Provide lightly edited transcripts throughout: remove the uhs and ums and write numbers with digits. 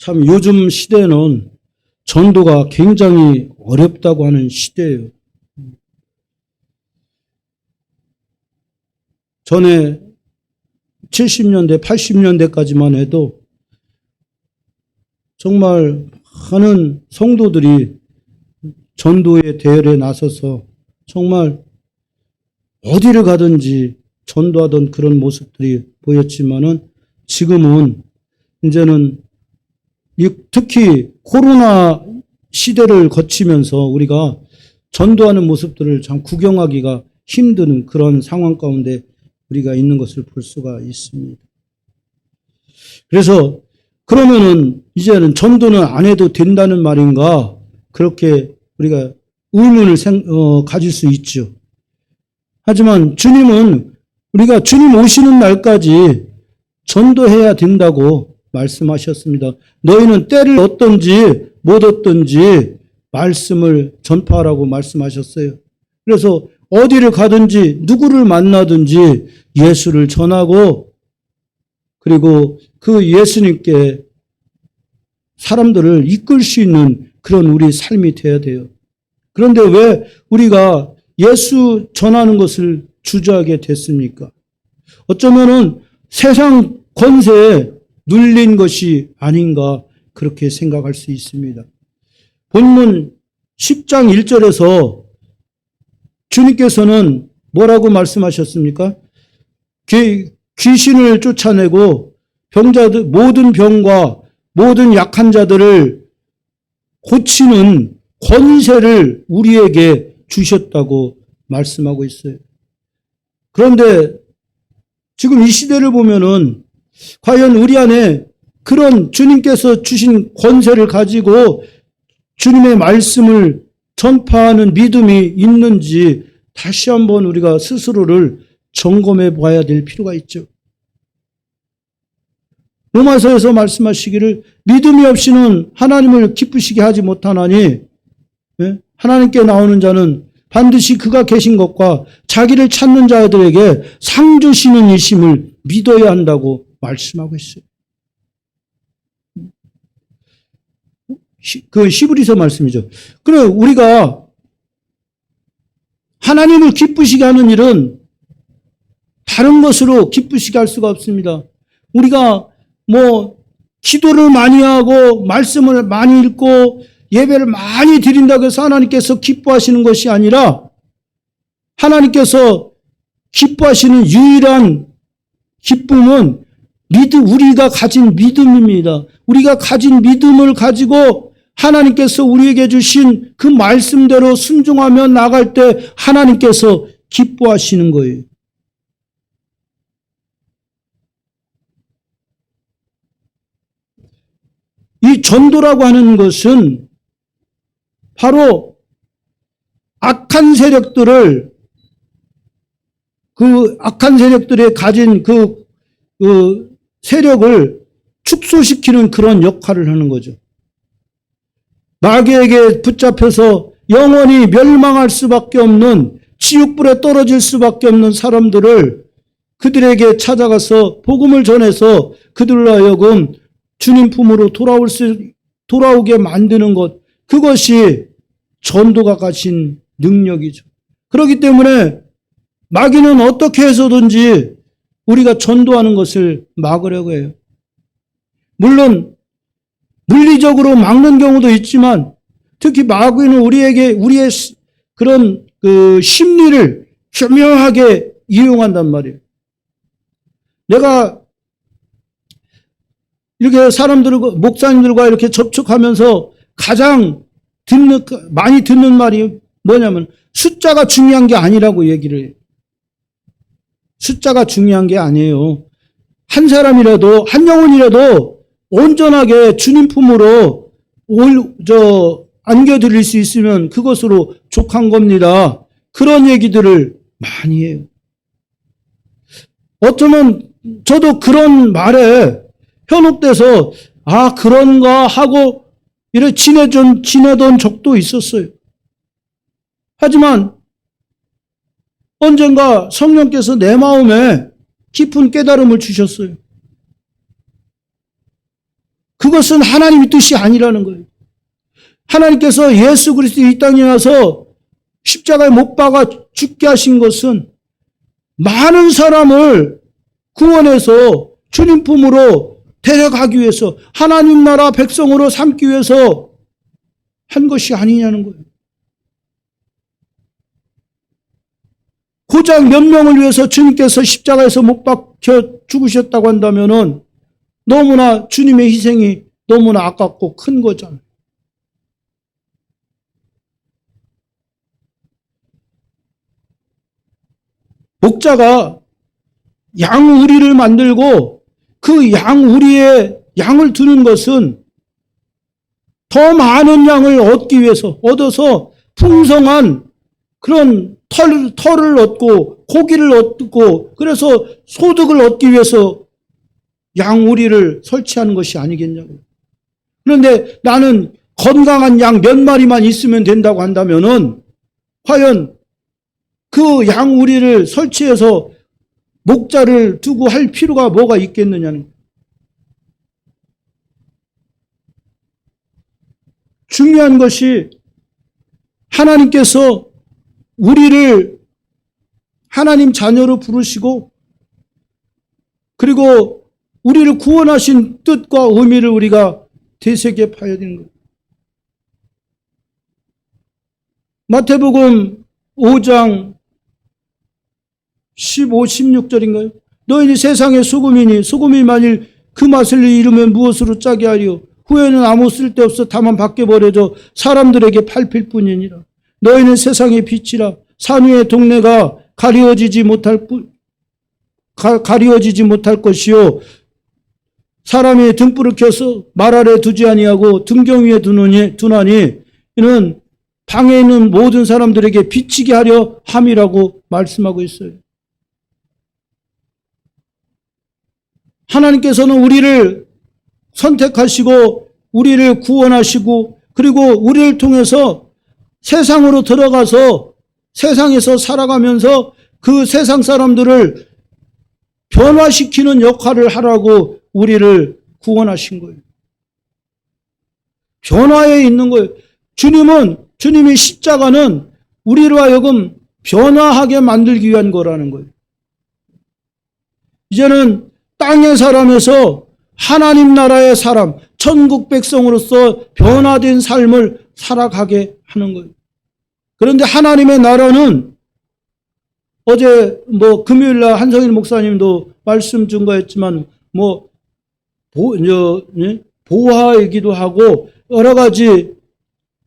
참 요즘 시대는 전도가 굉장히 어렵다고 하는 시대예요. 전에 70년대, 80년대까지만 해도 정말 많은 성도들이 전도의 대열에 나서서 정말 어디를 가든지 전도하던 그런 모습들이 보였지만은 지금은 이제는 특히 코로나 시대를 거치면서 우리가 전도하는 모습들을 참 구경하기가 힘든 그런 상황 가운데 우리가 있는 것을 볼 수가 있습니다. 그래서 그러면은 이제는 전도는 안 해도 된다는 말인가? 그렇게 우리가 의문을 가질 수 있죠. 하지만 주님은 우리가 주님 오시는 날까지 전도해야 된다고 말씀하셨습니다. 너희는 때를 얻든지 못 얻든지 말씀을 전파하라고 말씀하셨어요. 그래서 어디를 가든지 누구를 만나든지 예수를 전하고 그리고 그 예수님께 사람들을 이끌 수 있는 그런 우리 삶이 되어야 돼요. 그런데 왜 우리가 예수 전하는 것을 주저하게 됐습니까? 어쩌면은 세상 권세에 눌린 것이 아닌가 그렇게 생각할 수 있습니다. 본문 10장 1절에서 주님께서는 뭐라고 말씀하셨습니까? 귀신을 쫓아내고 병자들, 모든 병과 모든 약한 자들을 고치는 권세를 우리에게 주셨다고 말씀하고 있어요. 그런데 지금 이 시대를 보면은 과연 우리 안에 그런 주님께서 주신 권세를 가지고 주님의 말씀을 전파하는 믿음이 있는지 다시 한번 우리가 스스로를 점검해 봐야 될 필요가 있죠. 로마서에서 말씀하시기를 믿음이 없이는 하나님을 기쁘시게 하지 못하나니 하나님께 나오는 자는 반드시 그가 계신 것과 자기를 찾는 자들에게 상 주시는 이심을 믿어야 한다고 말씀하고 있어요. 그 히브리서 말씀이죠. 그래 우리가 하나님을 기쁘시게 하는 일은 다른 것으로 기쁘시게 할 수가 없습니다. 우리가 기도를 많이 하고 말씀을 많이 읽고 예배를 많이 드린다고 해서 하나님께서 기뻐하시는 것이 아니라 하나님께서 기뻐하시는 유일한 기쁨은 우리가 가진 믿음입니다. 우리가 가진 믿음을 가지고 하나님께서 우리에게 주신 그 말씀대로 순종하며 나갈 때 하나님께서 기뻐하시는 거예요. 이 전도라고 하는 것은 바로 악한 세력들을 그 악한 세력들의 가진 그 세력을 축소시키는 그런 역할을 하는 거죠. 마귀에게 붙잡혀서 영원히 멸망할 수밖에 없는 지옥불에 떨어질 수밖에 없는 사람들을 그들에게 찾아가서 복음을 전해서 그들로 하여금 주님 품으로 돌아오게 만드는 것, 그것이 전도가 가진 능력이죠. 그렇기 때문에 마귀는 어떻게 해서든지 우리가 전도하는 것을 막으려고 해요. 물론 물리적으로 막는 경우도 있지만 특히 마귀는 우리의 그런 그 심리를 교묘하게 이용한단 말이에요. 내가 이렇게 사람들과 목사님들과 이렇게 접촉하면서 가장 많이 듣는 말이 뭐냐면 숫자가 중요한 게 아니라고 얘기를 해요. 숫자가 중요한 게 아니에요. 한 사람이라도 한 영혼이라도 온전하게 주님 품으로 안겨드릴 수 있으면 그것으로 족한 겁니다. 그런 얘기들을 많이 해요. 어쩌면 저도 그런 말에 현혹돼서 그런가 하고 이렇게 지내던 적도 있었어요. 하지만 언젠가 성령께서 내 마음에 깊은 깨달음을 주셨어요. 그것은 하나님의 뜻이 아니라는 거예요. 하나님께서 예수 그리스도 이 땅에 와서 십자가에 못 박아 죽게 하신 것은 많은 사람을 구원해서 주님 품으로 데려가기 위해서, 하나님 나라 백성으로 삼기 위해서 한 것이 아니냐는 거예요. 고작 몇 명을 위해서 주님께서 십자가에서 못 박혀 죽으셨다고 한다면은 너무나 주님의 희생이 너무나 아깝고 큰 거잖아요. 목자가 양우리를 만들고 그 양우리에 양을 두는 것은 더 많은 양을 얻기 위해서, 얻어서 풍성한 그런 털을 얻고 고기를 얻고 그래서 소득을 얻기 위해서 양우리를 설치하는 것이 아니겠냐고요. 그런데 나는 건강한 양 몇 마리만 있으면 된다고 한다면은 과연 그 양우리를 설치해서 목자를 두고 할 필요가 뭐가 있겠느냐는 거예요. 중요한 것이 하나님께서 우리를 하나님 자녀로 부르시고 그리고 우리를 구원하신 뜻과 의미를 우리가 되새겨 봐야 되는 거예요. 마태복음 5장 15, 16절인가요? 너희는 세상의 소금이니 소금이 만일 그 맛을 잃으면 무엇으로 짜게 하리요? 후에는 아무 쓸데없어 다만 밖에 버려져 사람들에게 밟힐 뿐이니라. 너희는 세상의 빛이라. 산 위의 동네가 가리워지지 못할 것이요 사람이 등불을 켜서 말 아래 두지 아니하고 등경 위에 두나니 이는 방에 있는 모든 사람들에게 비치게 하려 함이라고 말씀하고 있어요. 하나님께서는 우리를 선택하시고 우리를 구원하시고 그리고 우리를 통해서 세상으로 들어가서 세상에서 살아가면서 그 세상 사람들을 변화시키는 역할을 하라고 우리를 구원하신 거예요. 변화에 있는 거예요. 주님의 십자가는 우리로 하여금 변화하게 만들기 위한 거라는 거예요. 이제는 땅의 사람에서 하나님 나라의 사람, 천국 백성으로서 변화된 삶을 살아가게 하는 거예요. 그런데 하나님의 나라는 어제 금요일날 한성일 목사님도 말씀 증거했지만 보화이기도 하고 여러 가지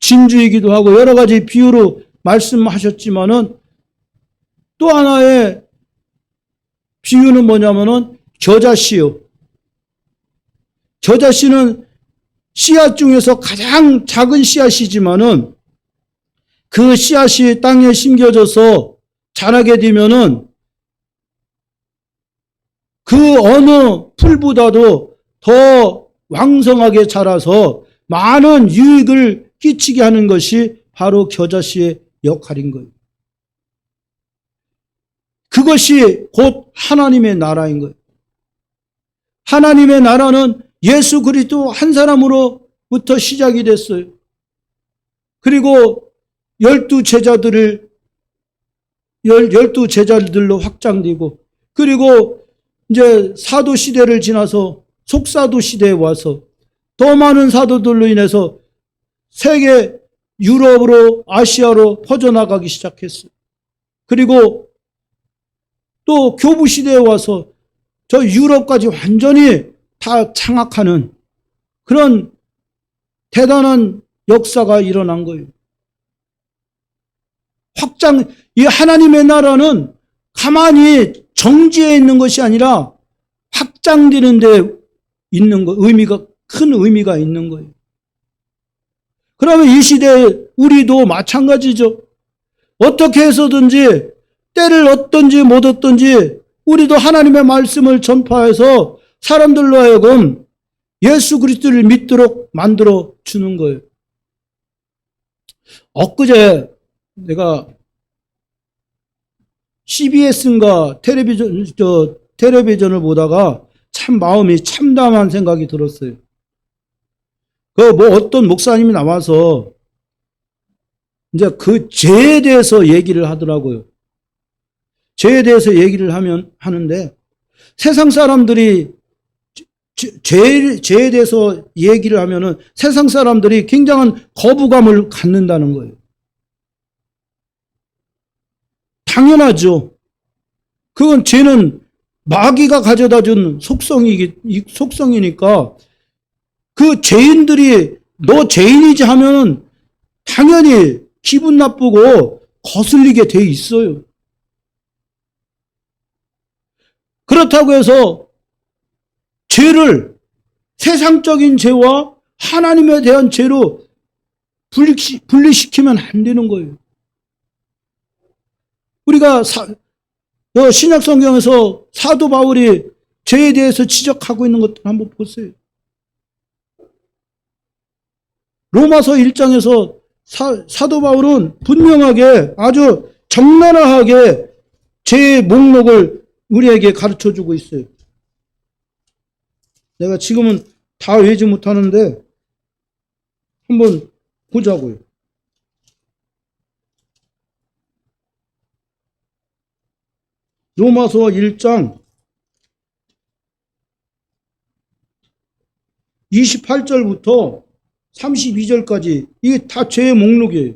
진주이기도 하고 여러 가지 비유로 말씀하셨지만은 또 하나의 비유는 뭐냐면은 겨자씨요. 겨자씨는 씨앗 중에서 가장 작은 씨앗이지만은 그 씨앗이 땅에 심겨져서 자라게 되면은 그 어느 풀보다도 더 왕성하게 자라서 많은 유익을 끼치게 하는 것이 바로 겨자씨의 역할인 거예요. 그것이 곧 하나님의 나라인 거예요. 하나님의 나라는 예수 그리스도 한 사람으로부터 시작이 됐어요. 그리고 12제자들로 확장되고 그리고 이제 사도 시대를 지나서 속사도 시대에 와서 더 많은 사도들로 인해서 세계 유럽으로 아시아로 퍼져나가기 시작했어요. 그리고 또 교부 시대에 와서 저 유럽까지 완전히 다 장악하는 그런 대단한 역사가 일어난 거예요. 이 하나님의 나라는 가만히 정지해 있는 것이 아니라 확장되는 데 있는 거, 큰 의미가 있는 거예요. 그러면 이 시대에 우리도 마찬가지죠. 어떻게 해서든지 때를 얻든지 못 얻든지 우리도 하나님의 말씀을 전파해서 사람들로 하여금 예수 그리스도를 믿도록 만들어 주는 거예요. 엊그제 내가 CBS인가 텔레비전을 보다가 참 마음이 참담한 생각이 들었어요. 그 뭐 어떤 목사님이 나와서 이제 그 죄에 대해서 얘기를 하더라고요. 죄에 대해서 얘기를 하는데 세상 사람들이 죄에 대해서 얘기를 하면은 세상 사람들이 굉장한 거부감을 갖는다는 거예요. 당연하죠. 그건 죄는 마귀가 가져다 준 속성이니까 그 죄인들이 너 죄인이지 하면은 당연히 기분 나쁘고 거슬리게 돼 있어요. 그렇다고 해서 죄를 세상적인 죄와 하나님에 대한 죄로 분리시키면 안 되는 거예요. 우리가 신약 성경에서 사도 바울이 죄에 대해서 지적하고 있는 것들 한번 보세요. 로마서 1장에서 사도 바울은 분명하게 아주 적나라하게 죄의 목록을 우리에게 가르쳐주고 있어요. 내가 지금은 다 외지 못하는데 한번 보자고요. 로마서 1장 28절부터 32절까지 이게 다 죄의 목록이에요.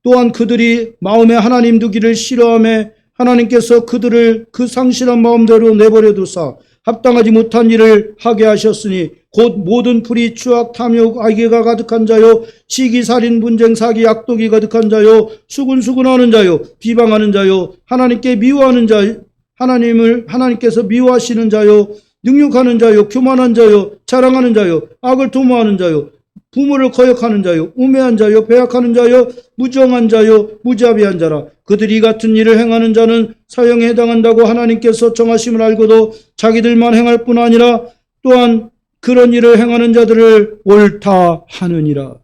또한 그들이 마음에 하나님 두기를 싫어하며 하나님께서 그들을 그 상실한 마음대로 내버려 두사 합당하지 못한 일을 하게 하셨으니 곧 모든 불의, 추악, 탐욕, 악의가 가득한 자요, 시기, 살인, 분쟁, 사기, 악독이 가득한 자요, 수군수군하는 자요, 비방하는 자요, 하나님께 미워하는 자, 하나님께서 미워하시는 자요, 능욕하는 자요, 교만한 자요, 자랑하는 자요, 악을 도모하는 자요, 부모를 거역하는 자요, 우매한 자요, 배약하는 자요, 무정한 자요, 무자비한 자라. 그들이 같은 일을 행하는 자는 사형에 해당한다고 하나님께서 정하심을 알고도 자기들만 행할 뿐 아니라 또한 그런 일을 행하는 자들을 옳다 하느니라.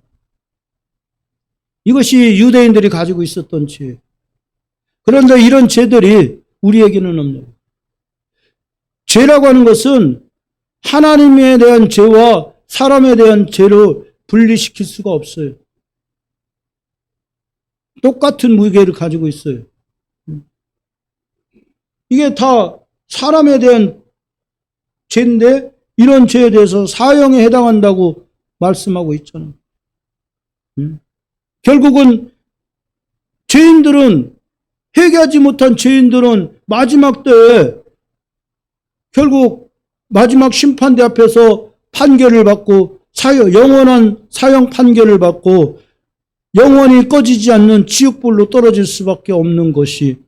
이것이 유대인들이 가지고 있었던 죄. 그런데 이런 죄들이 우리에게는 없는 거예요. 죄라고 하는 것은 하나님에 대한 죄와 사람에 대한 죄로 분리시킬 수가 없어요. 똑같은 무게를 가지고 있어요. 이게 다 사람에 대한 죄인데 이런 죄에 대해서 사형에 해당한다고 말씀하고 있잖아요. 결국은 죄인들은 회개하지 못한 죄인들은 마지막 때에 결국 마지막 심판대 앞에서 판결을 받고 영원한 사형 판결을 받고 영원히 꺼지지 않는 지옥불로 떨어질 수밖에 없는 것이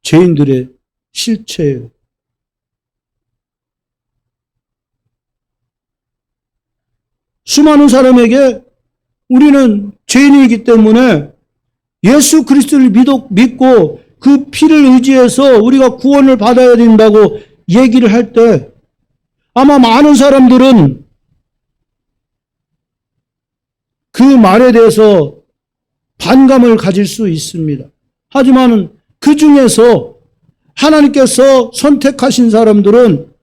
죄인들의 실체예요. 수많은 사람에게 우리는 죄인이기 때문에 예수 그리스도를 믿고 그 피를 의지해서 우리가 구원을 받아야 된다고 얘기를 할 때 아마 많은 사람들은 그 말에 대해서 반감을 가질 수 있습니다. 하지만 그 중에서 하나님께서 선택하신 사람들은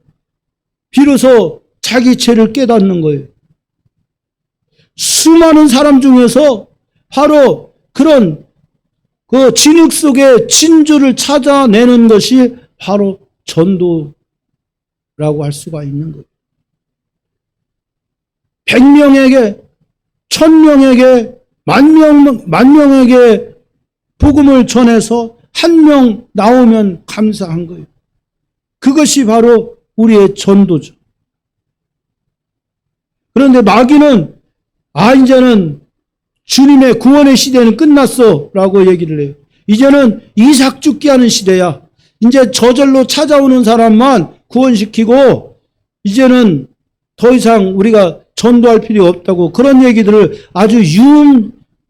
비로소 자기 죄를 깨닫는 거예요. 수많은 사람 중에서 바로 그런 그 진흙 속의 진주를 찾아내는 것이 바로 전도라고 할 수가 있는 거예요. 100명에게, 1000명에게, 만 명에게 복음을 전해서 한 명 나오면 감사한 거예요. 그것이 바로 우리의 전도죠. 그런데 마귀는 이제는 주님의 구원의 시대는 끝났어 라고 얘기를 해요. 이제는 이삭 죽게 하는 시대야. 이제 저절로 찾아오는 사람만 구원시키고 이제는 더 이상 우리가 전도할 필요 없다고 그런 얘기들을 아주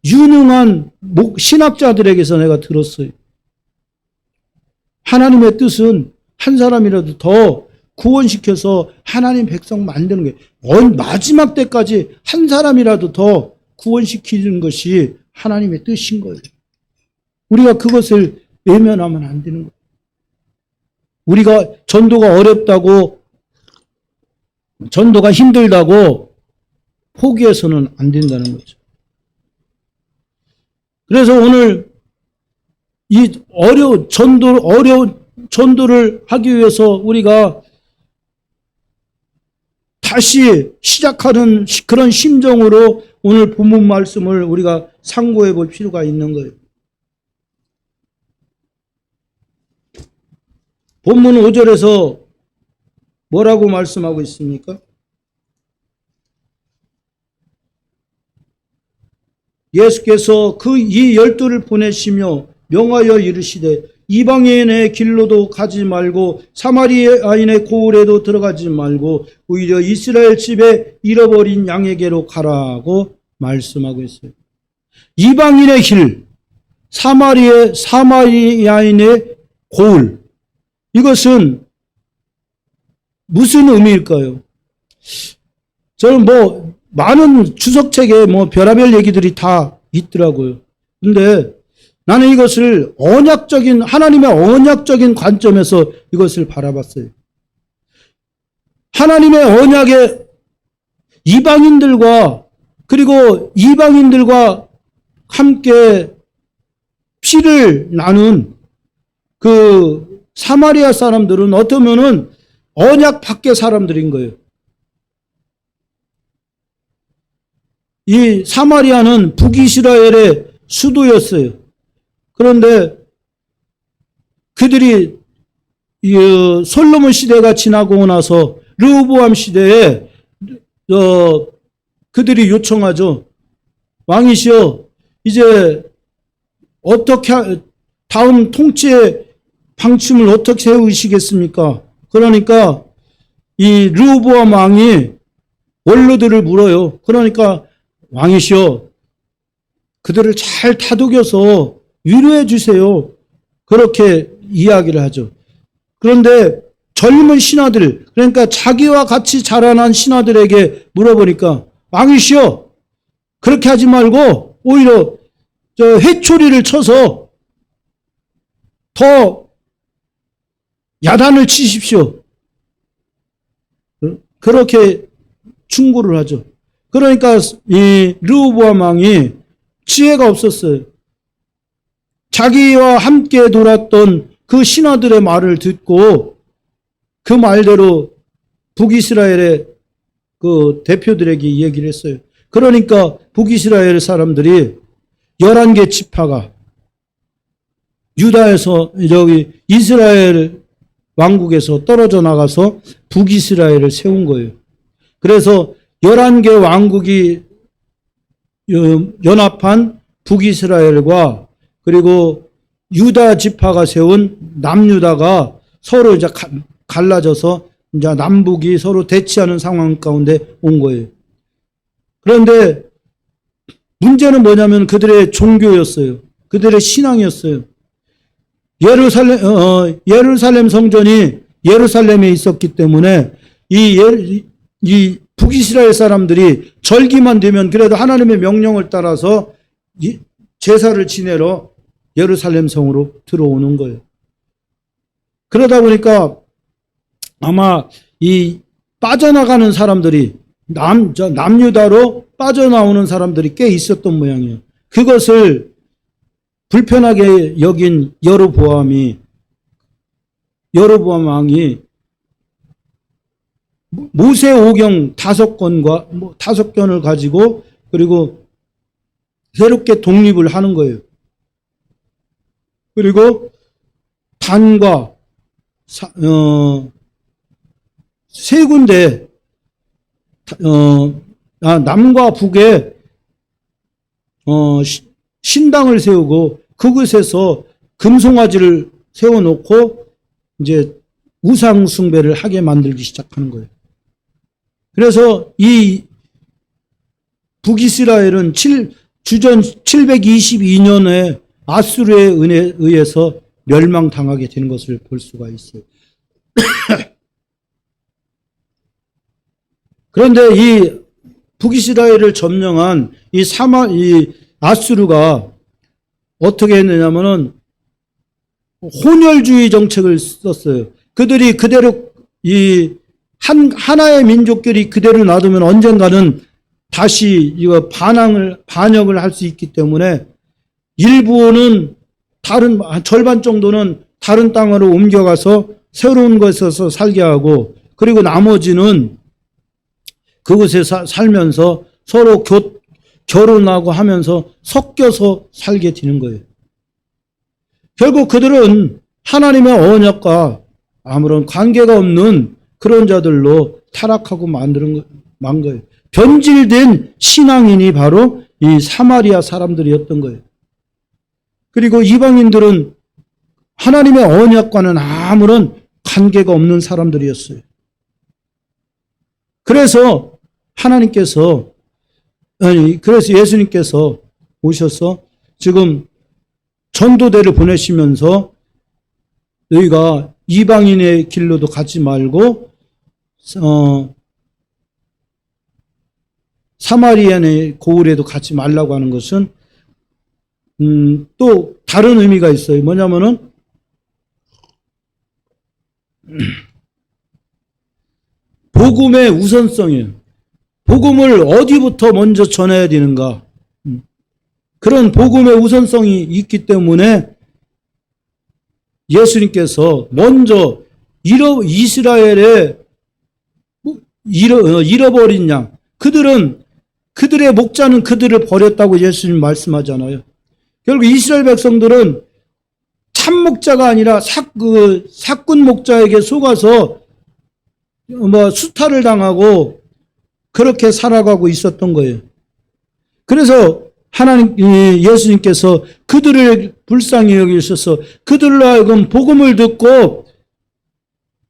유능한 신학자들에게서 내가 들었어요. 하나님의 뜻은 한 사람이라도 더 구원시켜서 하나님 백성 만드는 게 마지막 때까지 한 사람이라도 더 구원시키는 것이 하나님의 뜻인 거예요. 우리가 그것을 외면하면 안 되는 거예요. 우리가 전도가 어렵다고 전도가 힘들다고 포기해서는 안 된다는 거죠. 그래서 오늘 이 어려운 전도를 하기 위해서 우리가 다시 시작하는 그런 심정으로 오늘 본문 말씀을 우리가 상고해 볼 필요가 있는 거예요. 본문 5절에서 뭐라고 말씀하고 있습니까? 예수께서 이 12를 보내시며 명하여 이르시되 이방인의 길로도 가지 말고 사마리아인의 고을에도 들어가지 말고 오히려 이스라엘 집에 잃어버린 양에게로 가라고 말씀하고 있어요. 이방인의 길, 사마리아인의 고을, 이것은 무슨 의미일까요? 저는 많은 주석책에 별의별 얘기들이 다 있더라고요. 근데 나는 이것을 하나님의 언약적인 관점에서 이것을 바라봤어요. 하나님의 언약에 이방인들과 함께 피를 나눈 그 사마리아 사람들은 어쩌면은 언약 밖의 사람들인 거예요. 이 사마리아는 북이스라엘의 수도였어요. 그런데 그들이 솔로몬 시대가 지나고 나서 르호보암 시대에 그들이 요청하죠. 왕이시여, 이제 어떻게 다음 통치의 방침을 어떻게 세우시겠습니까? 그러니까 이 르호보암 왕이 원로들을 물어요. 그러니까 왕이시여, 그들을 잘 다독여서 위로해 주세요. 그렇게 이야기를 하죠. 그런데 젊은 신하들, 그러니까 자기와 같이 자라난 신하들에게 물어보니까 왕이시여, 그렇게 하지 말고 오히려 회초리를 쳐서 더 야단을 치십시오. 그렇게 충고를 하죠. 그러니까 이 르호보암 왕이 지혜가 없었어요. 자기와 함께 놀았던 그 신하들의 말을 듣고 그 말대로 북이스라엘의 그 대표들에게 얘기를 했어요. 그러니까 북이스라엘 사람들이 11개 지파가 유다에서 이스라엘 왕국에서 떨어져 나가서 북이스라엘을 세운 거예요. 그래서 11개 왕국이 연합한 북이스라엘과 그리고 유다 지파가 세운 남유다가 서로 이제 갈라져서 이제 남북이 서로 대치하는 상황 가운데 온 거예요. 그런데 문제는 뭐냐면 그들의 종교였어요. 그들의 신앙이었어요. 예루살렘 성전이 예루살렘에 있었기 때문에 이 북이스라엘 사람들이 절기만 되면 그래도 하나님의 명령을 따라서 제사를 지내러 예루살렘 성으로 들어오는 거예요. 그러다 보니까 아마 이 빠져나가는 사람들이 남유다로 빠져나오는 사람들이 꽤 있었던 모양이에요. 그것을 불편하게 여긴 여로보암 왕이 모세오경 5권을 가지고 그리고 새롭게 독립을 하는 거예요. 그리고 단과 세 군데 남과 북에 신당을 세우고 그곳에서 금송아지를 세워놓고 이제 우상 숭배를 하게 만들기 시작하는 거예요. 그래서 이 북이스라엘은 주전 722년에 아수르에 의해서 멸망당하게 되는 것을 볼 수가 있어요. 그런데 이 북이스라엘을 점령한 이 아수르가 어떻게 했느냐면은 혼혈주의 정책을 썼어요. 그들이 그대로 하나의 민족끼리 그대로 놔두면 언젠가는 다시 이거 반역을 할 수 있기 때문에 일부는 절반 정도는 다른 땅으로 옮겨가서 새로운 곳에서 살게 하고, 그리고 나머지는 그곳에 살면서 서로 결혼하고 하면서 섞여서 살게 되는 거예요. 결국 그들은 하나님의 언약과 아무런 관계가 없는 그런 자들로 타락하고 만 거예요. 변질된 신앙인이 바로 이 사마리아 사람들이었던 거예요. 그리고 이방인들은 하나님의 언약과는 아무런 관계가 없는 사람들이었어요. 그래서 예수님께서 오셔서 지금 전도대를 보내시면서 너희가 이방인의 길로도 가지 말고 사마리아의 고을에도 가지 말라고 하는 것은 또 다른 의미가 있어요. 뭐냐면은 복음의 우선성이에요. 복음을 어디부터 먼저 전해야 되는가. 그런 복음의 우선성이 있기 때문에 예수님께서 먼저 이스라엘의 잃어버린 양, 그들의 목자는 그들을 버렸다고 예수님 말씀하잖아요. 결국 이스라엘 백성들은 참 목자가 아니라 사꾼 목자에게 속아서 수탈을 당하고 그렇게 살아가고 있었던 거예요. 그래서 예수님께서 그들을 불쌍히 여기셔서 그들로 하여금 복음을 듣고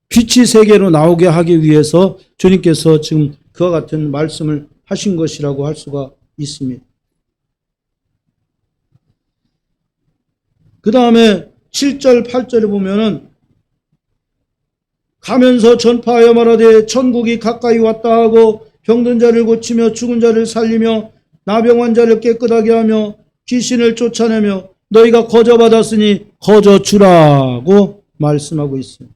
빛이 세계로 나오게 하기 위해서 주님께서 지금 그와 같은 말씀을 하신 것이라고 할 수가 있습니다. 그 다음에 7절, 8절에 보면은 가면서 전파하여 말하되 천국이 가까이 왔다 하고 병든 자를 고치며 죽은 자를 살리며 나병 환자를 깨끗하게 하며 귀신을 쫓아내며 너희가 거저 받았으니 거저 주라고 말씀하고 있습니다.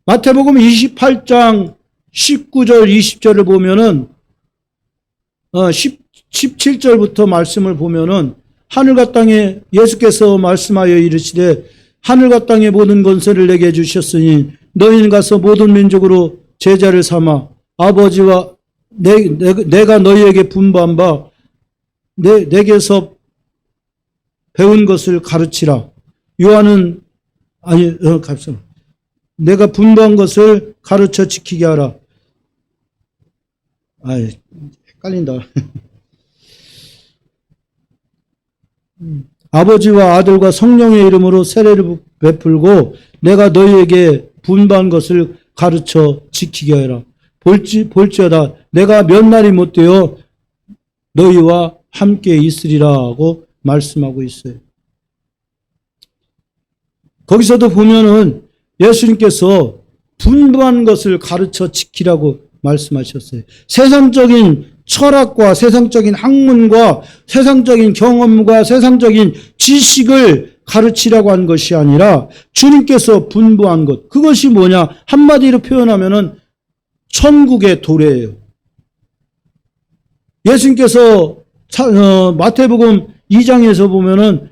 마태복음 28장 19절 20절을 보면은 17절부터 말씀을 보면은 하늘과 땅에 예수께서 말씀하여 이르시되 하늘과 땅의 모든 권세를 내게 주셨으니 너희는 가서 모든 민족으로 제자를 삼아 아버지와 내가 너희에게 분부한 바 내게서 배운 것을 가르치라. 내가 분부한 것을 가르쳐 지키게 하라. 헷갈린다. 아버지와 아들과 성령의 이름으로 세례를 베풀고 내가 너희에게 분부한 것을 가르쳐 지키게 하라. 볼지어다 내가 몇 날이 못되어 너희와 함께 있으리라고 말씀하고 있어요. 거기서도 보면은 예수님께서 분부한 것을 가르쳐 지키라고 말씀하셨어요. 세상적인 철학과 세상적인 학문과 세상적인 경험과 세상적인 지식을 가르치라고 한 것이 아니라 주님께서 분부한 것, 그것이 뭐냐? 한마디로 표현하면은 천국의 도래예요. 예수님께서 마태복음 2장에서 보면은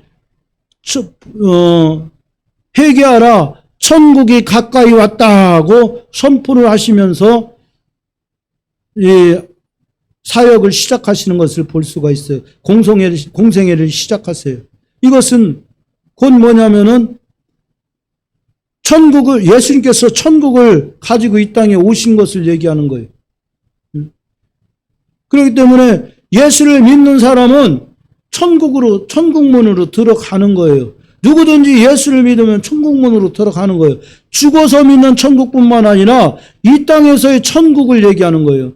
회개하라, 천국이 가까이 왔다고 선포를 하시면서 이 사역을 시작하시는 것을 볼 수가 있어요. 공생애를 시작하세요. 이것은 곧 뭐냐면은 예수님께서 천국을 가지고 이 땅에 오신 것을 얘기하는 거예요. 그렇기 때문에 예수를 믿는 사람은 천국문으로 들어가는 거예요. 누구든지 예수를 믿으면 천국문으로 들어가는 거예요. 죽어서 믿는 천국뿐만 아니라 이 땅에서의 천국을 얘기하는 거예요.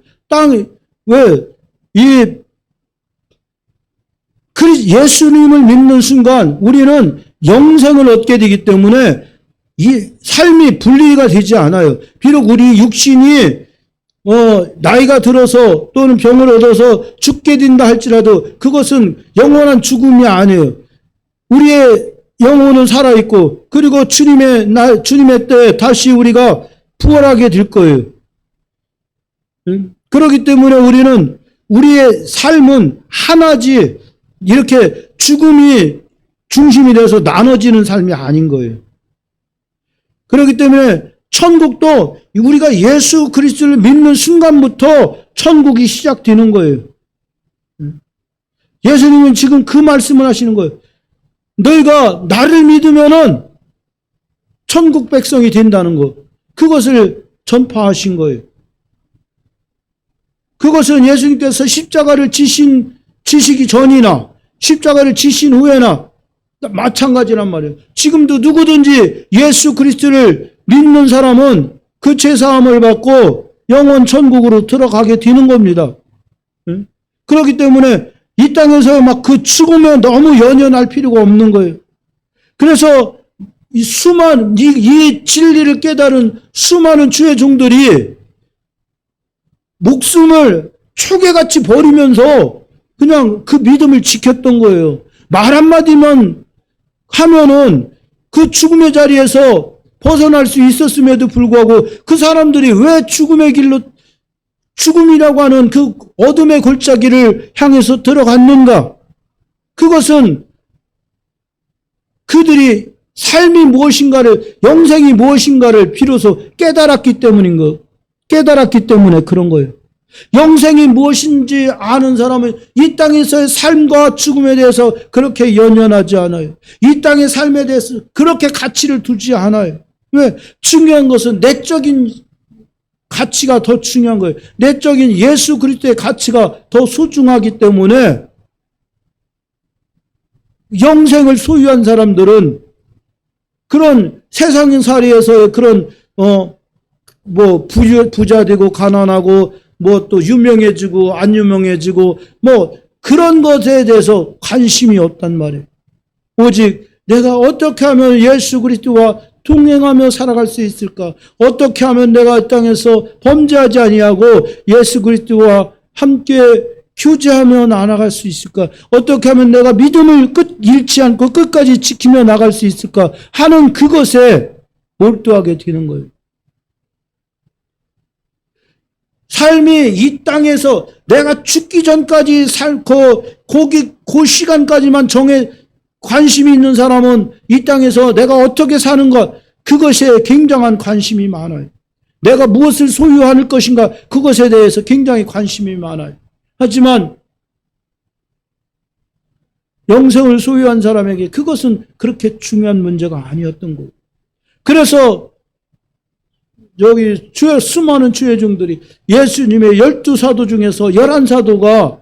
예수님을 믿는 순간 우리는 영생을 얻게 되기 때문에 이 삶이 분리가 되지 않아요. 비록 우리 육신이 나이가 들어서 또는 병을 얻어서 죽게 된다 할지라도 그것은 영원한 죽음이 아니에요. 우리의 영혼은 살아있고 그리고 주님의 때 다시 우리가 부활하게 될 거예요. 그렇기 때문에 우리는 우리의 삶은 하나지 이렇게 죽음이 중심이 돼서 나눠지는 삶이 아닌 거예요. 그렇기 때문에 천국도 우리가 예수 그리스도를 믿는 순간부터 천국이 시작되는 거예요. 예수님은 지금 그 말씀을 하시는 거예요. 너희가 나를 믿으면은 천국 백성이 된다는 거. 그것을 전파하신 거예요. 그것은 예수님께서 십자가를 지시기 전이나 십자가를 지신 후에나 마찬가지란 말이에요. 지금도 누구든지 예수 그리스도를 믿는 사람은 그 죄사함을 받고 영원 천국으로 들어가게 되는 겁니다. 그렇기 때문에 이 땅에서 막 그 죽음에 너무 연연할 필요가 없는 거예요. 그래서 이 진리를 깨달은 수많은 주의 종들이 목숨을 초계같이 버리면서 그냥 그 믿음을 지켰던 거예요. 말 한마디만 하면은 그 죽음의 자리에서 벗어날 수 있었음에도 불구하고 그 사람들이 왜 죽음의 길로, 죽음이라고 하는 그 어둠의 골짜기를 향해서 들어갔는가? 그것은 그들이 삶이 무엇인가를, 영생이 무엇인가를 비로소 깨달았기 때문인 거, 깨달았기 때문에 그런 거예요. 영생이 무엇인지 아는 사람은 이 땅에서의 삶과 죽음에 대해서 그렇게 연연하지 않아요. 이 땅의 삶에 대해서 그렇게 가치를 두지 않아요. 왜? 중요한 것은 내적인 가치가 더 중요한 거예요. 내적인 예수 그리스도의 가치가 더 소중하기 때문에 영생을 소유한 사람들은 그런 세상살이에서 그런 부자 되고 가난하고 또 유명해지고 안 유명해지고 그런 것에 대해서 관심이 없단 말이에요. 오직 내가 어떻게 하면 예수 그리스도와 동행하며 살아갈 수 있을까? 어떻게 하면 내가 이 땅에서 범죄하지 아니하고 예수 그리스도와 함께 교제하며 나아갈 수 있을까? 어떻게 하면 내가 믿음을 잃지 않고 끝까지 지키며 나갈 수 있을까? 하는 그것에 몰두하게 되는 거예요. 삶이 이 땅에서 내가 죽기 전까지 살고 그 시간까지만 관심이 있는 사람은 이 땅에서 내가 어떻게 사는 것, 그것에 굉장한 관심이 많아요. 내가 무엇을 소유할 것인가, 그것에 대해서 굉장히 관심이 많아요. 하지만 영생을 소유한 사람에게 그것은 그렇게 중요한 문제가 아니었던 거예요. 그래서 여기 수많은 주의 종들이 예수님의 12사도 중에서 11사도가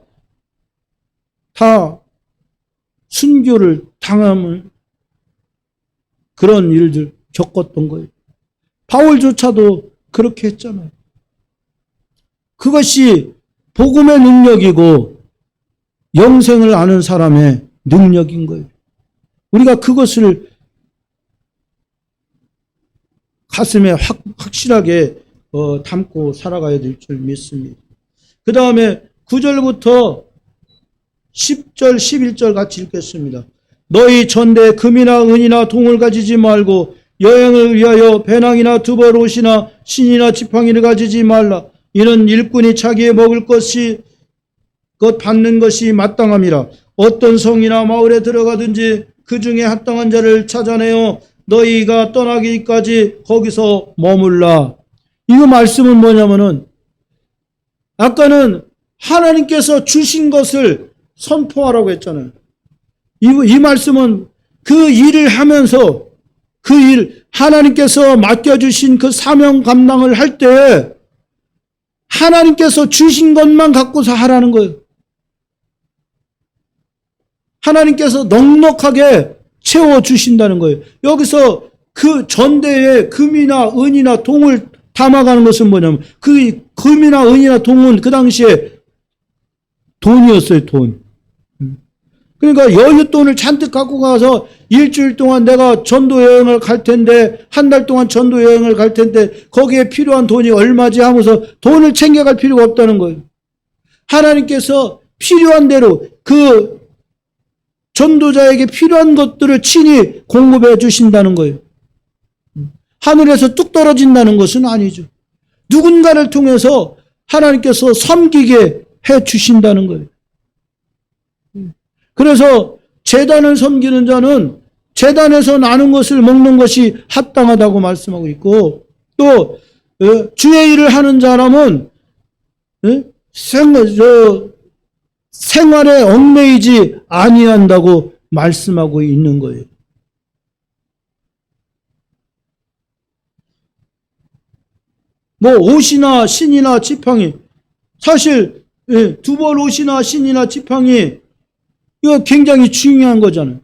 다 순교를 당하는 그런 일들 겪었던 거예요. 바울조차도 그렇게 했잖아요. 그것이 복음의 능력이고 영생을 아는 사람의 능력인 거예요. 우리가 그것을 가슴에 확실하게 담고 살아가야 될 줄 믿습니다. 그 다음에 9절부터 10절, 11절 같이 읽겠습니다. 너희 전대에 금이나 은이나 동을 가지지 말고 여행을 위하여 배낭이나 두벌 옷이나 신이나 지팡이를 가지지 말라. 이는 일꾼이 자기의 먹을 것 받는 것이 마땅함이라. 어떤 성이나 마을에 들어가든지 그 중에 합당한 자를 찾아내어 너희가 떠나기까지 거기서 머물라. 이 말씀은 뭐냐면은 아까는 하나님께서 주신 것을 선포하라고 했잖아요. 이 말씀은 그 일을 하면서 하나님께서 맡겨주신 그 사명 감당을 할 때 하나님께서 주신 것만 갖고서 하라는 거예요. 하나님께서 넉넉하게 채워주신다는 거예요. 여기서 그 전대에 금이나 은이나 동을 담아가는 것은 뭐냐면 그 금이나 은이나 동은 그 당시에 돈이었어요, 돈. 그러니까 여윳돈을 잔뜩 갖고 가서 일주일 동안 내가 전도 여행을 갈 텐데, 한 달 동안 전도 여행을 갈 텐데 거기에 필요한 돈이 얼마지 하면서 돈을 챙겨갈 필요가 없다는 거예요. 하나님께서 필요한 대로 그 전도자에게 필요한 것들을 친히 공급해 주신다는 거예요. 하늘에서 뚝 떨어진다는 것은 아니죠. 누군가를 통해서 하나님께서 섬기게 해 주신다는 거예요. 그래서 제단을 섬기는 자는 제단에서 나는 것을 먹는 것이 합당하다고 말씀하고 있고, 또 주의 일을 하는 사람은 생활에 얽매이지 아니한다고 말씀하고 있는 거예요. 뭐 옷이나 신이나 지팡이, 사실 두 벌 옷이나 신이나 지팡이, 이거 굉장히 중요한 거잖아요.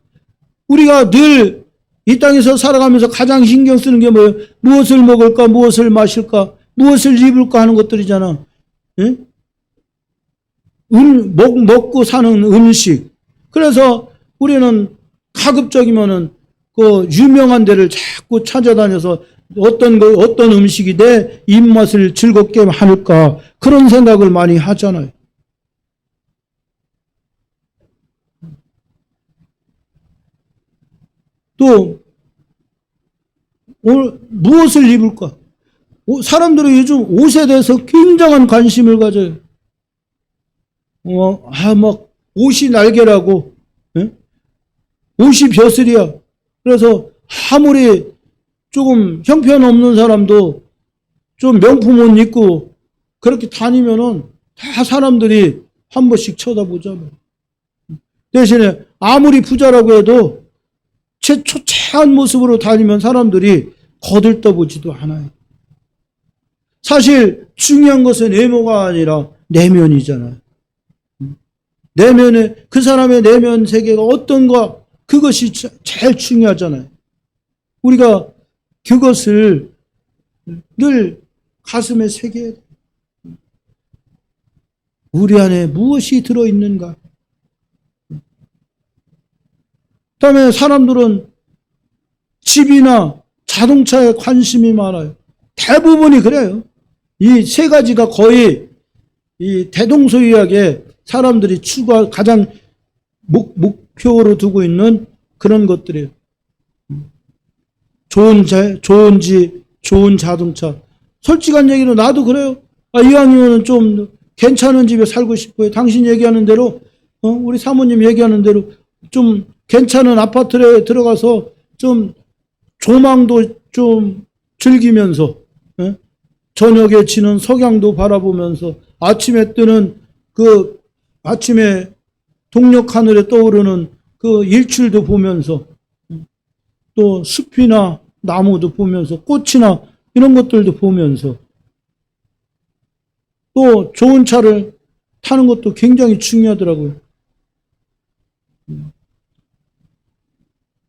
우리가 늘 이 땅에서 살아가면서 가장 신경 쓰는 게 뭐예요? 무엇을 먹을까, 무엇을 마실까, 무엇을 입을까 하는 것들이잖아. 예? 먹고 사는 음식. 그래서 우리는 가급적이면은 그 유명한 데를 자꾸 찾아다녀서 어떤 음식이 내 입맛을 즐겁게 할까, 그런 생각을 많이 하잖아요. 또 무엇을 입을까? 사람들이 요즘 옷에 대해서 굉장한 관심을 가져요. 막 옷이 날개라고, 예? 옷이 벼슬이야. 그래서 아무리 조금 형편없는 사람도 좀 명품 옷 입고 그렇게 다니면은 다 사람들이 한 번씩 쳐다보잖아요. 대신에 아무리 부자라고 해도 초췌한 모습으로 다니면 사람들이 거들떠보지도 않아요. 사실 중요한 것은 외모가 아니라 내면이잖아요. 내면에, 그 사람의 내면 세계가 어떤가, 그것이 제일 중요하잖아요. 우리가 그것을 늘 가슴에 새겨야 돼요. 우리 안에 무엇이 들어있는가? 그다음에 사람들은 집이나 자동차에 관심이 많아요. 대부분이 그래요. 이 세 가지가 거의 이 대동소이하게 사람들이 가장 목표로 두고 있는 그런 것들이에요. 좋은 집, 좋은 자동차. 솔직한 얘기로 나도 그래요. 이왕이면 좀 괜찮은 집에 살고 싶어요. 당신 얘기하는 대로, 우리 사모님 얘기하는 대로 좀 괜찮은 아파트에 들어가서 좀 조망도 좀 즐기면서, 저녁에 지는 석양도 바라보면서, 아침에 뜨는 아침에 동력 하늘에 떠오르는 그 일출도 보면서, 또 숲이나 나무도 보면서, 꽃이나 이런 것들도 보면서, 또 좋은 차를 타는 것도 굉장히 중요하더라고요.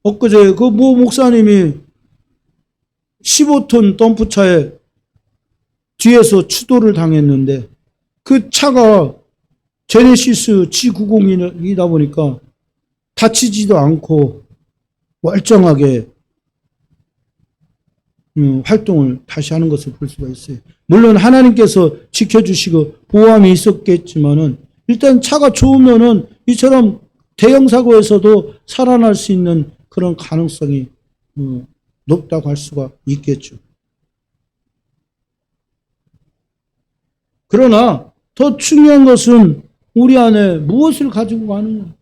엊그제 그 모 목사님이 15톤 덤프차에 뒤에서 추돌을 당했는데, 그 차가 제네시스 G90이다 보니까 다치지도 않고 멀쩡하게 활동을 다시 하는 것을 볼 수가 있어요. 물론 하나님께서 지켜주시고 보호함이 있었겠지만은, 일단 차가 좋으면은 이처럼 대형 사고에서도 살아날 수 있는 그런 가능성이 높다고 할 수가 있겠죠. 그러나 더 중요한 것은 우리 안에 무엇을 가지고 가는 거예요.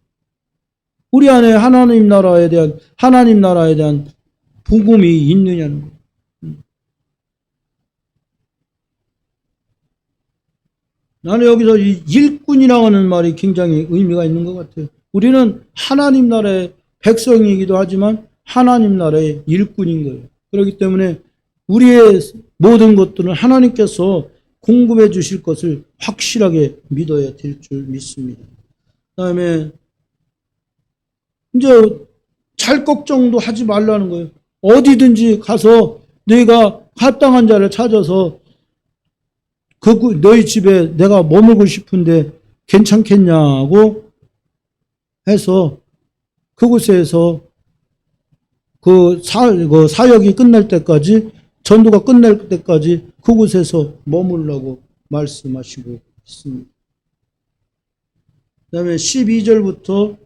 우리 안에 하나님 나라에 대한 복음이 있느냐는 거예요. 나는 여기서 이 일꾼이라고 하는 말이 굉장히 의미가 있는 것 같아요. 우리는 하나님 나라의 백성이기도 하지만 하나님 나라의 일꾼인 거예요. 그렇기 때문에 우리의 모든 것들은 하나님께서 공급해 주실 것을 확실하게 믿어야 될 줄 믿습니다. 그다음에 이제 잘 걱정도 하지 말라는 거예요. 어디든지 가서 내가 합당한 자를 찾아서 너희 집에 내가 머물고 싶은데 괜찮겠냐고 해서 그곳에서 그 사역이 끝날 때까지, 전도가 끝날 때까지 그곳에서 머물라고 말씀하시고 있습니다. 그 다음에 12절부터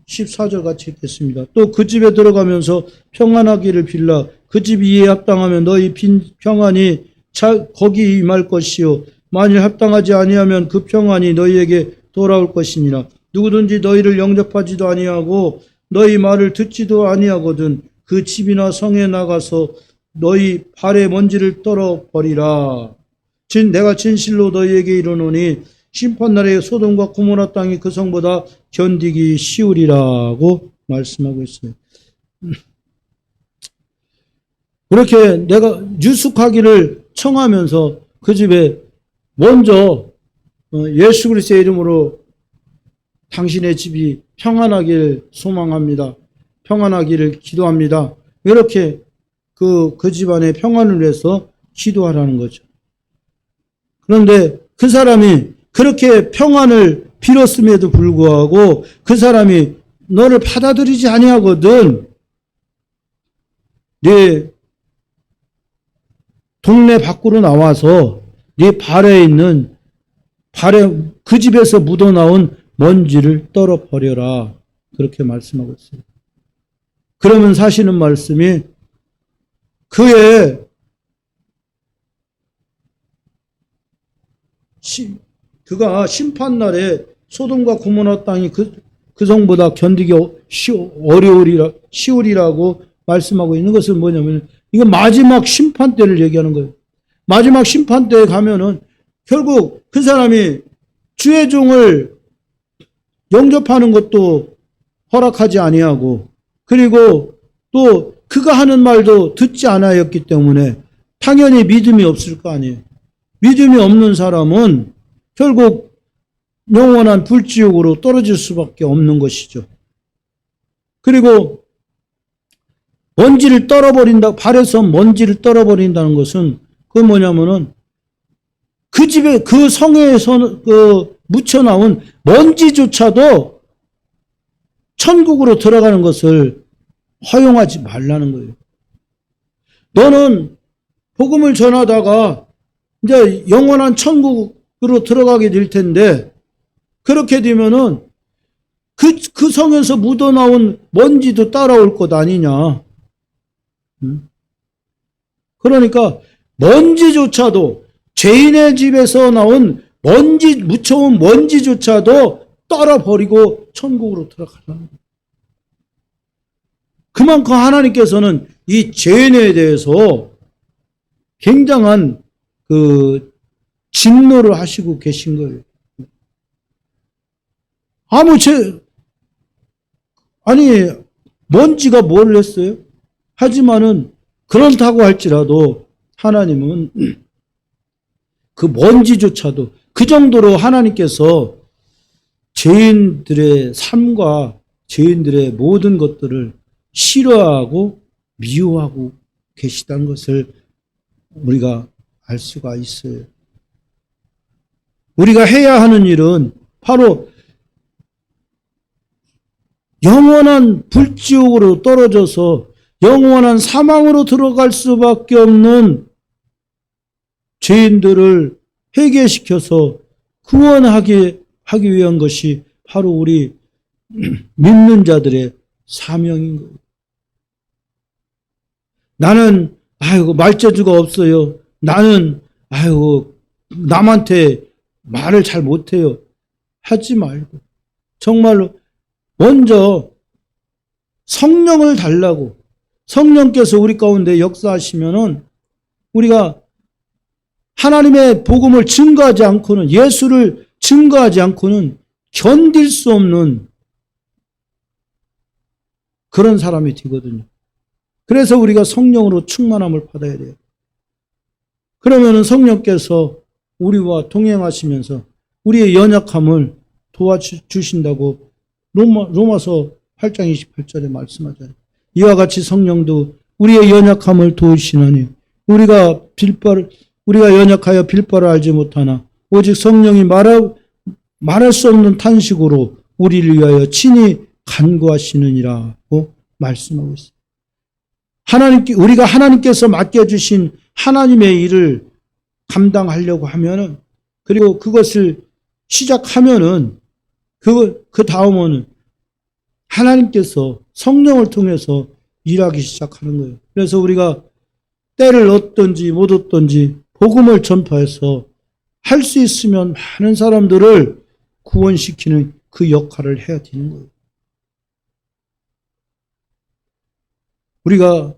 14절 같이 읽겠습니다. 또 그 집에 들어가면서 평안하기를 빌라. 그 집이 이에 합당하면 너희 평안이 거기 임할 것이요 만일 합당하지 아니하면 그 평안이 너희에게 돌아올 것이니라. 누구든지 너희를 영접하지도 아니하고 너희 말을 듣지도 아니하거든 그 집이나 성에 나가서 너희 발의 먼지를 떨어버리라. 내가 진실로 너희에게 이르노니 심판날에 소돔과 고모라 땅이 그 성보다 견디기 쉬우리라고 말씀하고 있어요. 그렇게 내가 유숙하기를 청하면서 그 집에 먼저 예수 그리스도의 이름으로 당신의 집이 평안하기를 소망합니다. 평안하기를 기도합니다. 이렇게 그 집안의 평안을 위해서 기도하라는 거죠. 그런데 그 사람이 그렇게 평안을 빌었음에도 불구하고 그 사람이 너를 받아들이지 아니하거든. 네 동네 밖으로 나와서 네 발에 있는 그 집에서 묻어나온 먼지를 떨어버려라. 그렇게 말씀하고 있어요. 그러면 사시는 말씀이 그가 심판날에 소돔과 고모라 땅이 그 성보다 견디기 쉬우리라고 말씀하고 있는 것은 뭐냐면 이건 마지막 심판 때를 얘기하는 거예요. 마지막 심판 때에 가면은 결국 그 사람이 주의 종을 영접하는 것도 허락하지 아니하고 그리고 또 그가 하는 말도 듣지 않았기 때문에 당연히 믿음이 없을 거 아니에요. 믿음이 없는 사람은 결국 영원한 불지옥으로 떨어질 수밖에 없는 것이죠. 그리고 먼지를 떨어버린다, 발에서 먼지를 떨어버린다는 것은 그건 뭐냐면은 그 집에, 그 성에서 묻혀나온 먼지조차도 천국으로 들어가는 것을 허용하지 말라는 거예요. 너는 복음을 전하다가 이제 영원한 천국으로 들어가게 될 텐데, 그렇게 되면은 그 성에서 묻어나온 먼지도 따라올 것 아니냐. 그러니까 먼지조차도 죄인의 집에서 나온 묻혀온 먼지조차도 떨어버리고 천국으로 들어가라는 거예요. 그만큼 하나님께서는 이 죄인에 대해서 굉장한 진노를 하시고 계신 거예요. 먼지가 뭘 했어요? 하지만은 그렇다고 할지라도 하나님은 그 먼지조차도 그 정도로 하나님께서 죄인들의 삶과 죄인들의 모든 것들을 싫어하고 미워하고 계시다는 것을 우리가 알 수가 있어요. 우리가 해야 하는 일은 바로 영원한 불지옥으로 떨어져서 영원한 사망으로 들어갈 수밖에 없는 죄인들을 회개시켜서 구원하게 하기 위한 것이 바로 우리 믿는 자들의 사명인 거예요. 나는 말재주가 없어요. 나는 남한테 말을 잘 못해요. 하지 말고 정말로 먼저 성령을 달라고, 성령께서 우리 가운데 역사하시면은 우리가 하나님의 복음을 증거하지 않고는, 예수를 증거하지 않고는 견딜 수 없는 그런 사람이 되거든요. 그래서 우리가 성령으로 충만함을 받아야 돼요. 그러면은 성령께서 우리와 동행하시면서 우리의 연약함을 도와주신다고 로마서 8장 28절에 말씀하잖아요. 이와 같이 성령도 우리의 연약함을 도우시나니 우리가 연약하여 빌 바를 알지 못하나 오직 성령이 말할 수 없는 탄식으로 우리를 위하여 친히 간구하시느니라고 말씀하고 있습니다. 우리가 하나님께서 맡겨주신 하나님의 일을 감당하려고 하면은, 그리고 그것을 시작하면은 그 다음은 하나님께서 성령을 통해서 일하기 시작하는 거예요. 그래서 우리가 때를 얻든지 못 얻든지 복음을 전파해서 할 수 있으면 많은 사람들을 구원시키는 그 역할을 해야 되는 거예요. 우리가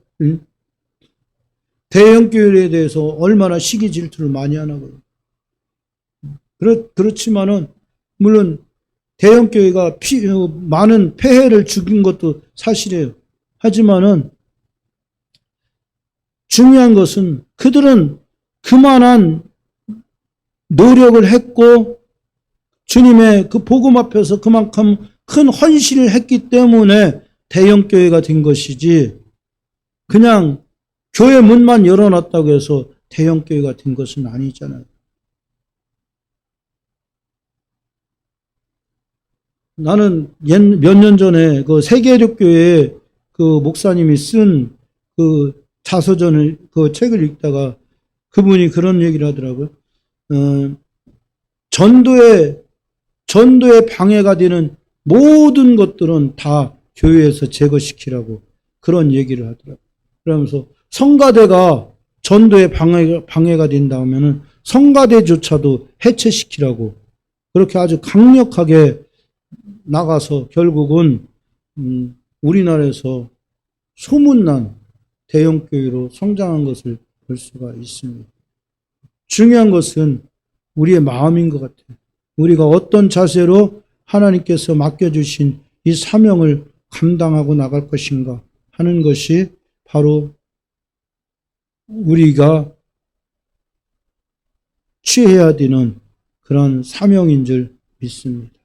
대형교회에 대해서 얼마나 시기 질투를 많이 하나고요. 그렇지만은 물론 대형교회가 많은 폐해를 주긴 것도 사실이에요. 하지만은 중요한 것은 그들은 그만한 노력을 했고 주님의 그 복음 앞에서 그만큼 큰 헌신을 했기 때문에 대형교회가 된 것이지 그냥 교회 문만 열어놨다고 해서 대형교회가 된 것은 아니잖아요. 나는 몇 년 전에 그 세계력교회 그 목사님이 쓴 그 자서전을, 그 책을 읽다가 그분이 그런 얘기를 하더라고요. 전도에 방해가 되는 모든 것들은 다 교회에서 제거시키라고 그런 얘기를 하더라고요. 그러면서 성가대가 전도에 방해가 된다면은 성가대조차도 해체시키라고 그렇게 아주 강력하게 나가서 결국은 우리나라에서 소문난 대형교회로 성장한 것을 볼 수가 있습니다. 중요한 것은 우리의 마음인 것 같아요. 우리가 어떤 자세로 하나님께서 맡겨주신 이 사명을 감당하고 나갈 것인가 하는 것이 바로 우리가 취해야 되는 그런 사명인 줄 믿습니다.